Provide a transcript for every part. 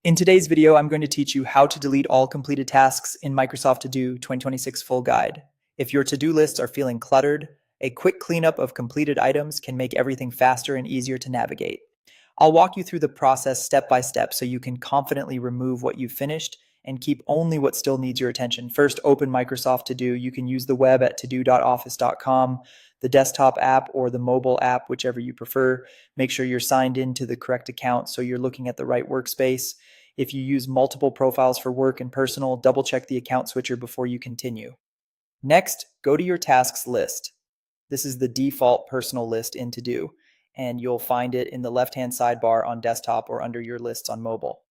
In today's video, I'm going to teach you how to delete all completed tasks in Microsoft To-Do 2026 Full Guide. If your to-do lists are feeling cluttered, a quick cleanup of completed items can make everything faster and easier to navigate. I'll walk you through the process step by step so you can confidently remove what you've finished and keep only what still needs your attention. First, open Microsoft To Do. You can use the web at todoo.office.com, the desktop app, or the mobile app, whichever you prefer. Make sure you're signed in to the correct account so you're looking at the right workspace. If you use multiple profiles for work and personal, double check the account switcher before you continue. Next, go to your tasks list. This is the default personal list in To Do, and you'll find it in the left-hand sidebar on desktop or under your lists on mobile.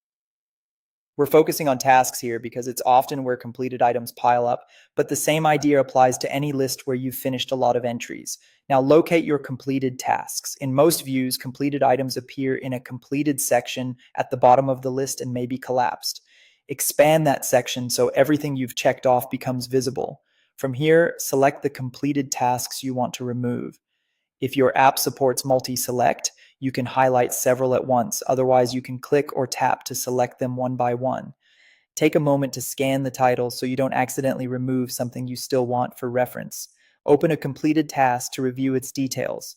We're focusing on tasks here because it's often where completed items pile up, but the same idea applies to any list where you've finished a lot of entries. Now locate your completed tasks. In most views, completed items appear in a completed section at the bottom of the list and may be collapsed. Expand that section so everything you've checked off becomes visible. From here, select the completed tasks you want to remove. If your app supports multi-select, you can highlight several at once. Otherwise, you can click or tap to select them one by one. Take a moment to scan the title so you don't accidentally remove something you still want for reference. Open a completed task to review its details.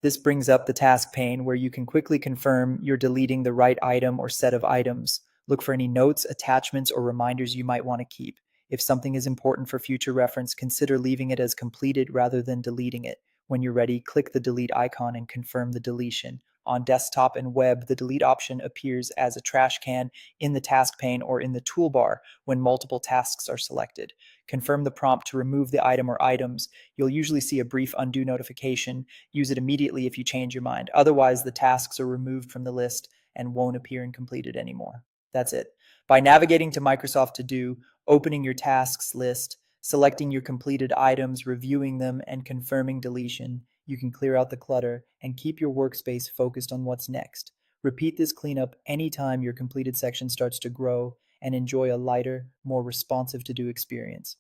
This brings up the task pane where you can quickly confirm you're deleting the right item or set of items. Look for any notes, attachments, or reminders you might want to keep. If something is important for future reference, consider leaving it as completed rather than deleting it. When you're ready, click the delete icon and confirm the deletion. On desktop and web, the delete option appears as a trash can in the task pane or in the toolbar when multiple tasks are selected. Confirm the prompt to remove the item or items. You'll usually see a brief undo notification. Use it immediately if you change your mind. Otherwise, the tasks are removed from the list and won't appear incomplete anymore. That's it. By navigating to Microsoft To Do, opening your tasks list, selecting your completed items, reviewing them, and confirming deletion, you can clear out the clutter and keep your workspace focused on what's next. Repeat this cleanup anytime your completed section starts to grow and enjoy a lighter, more responsive to-do experience.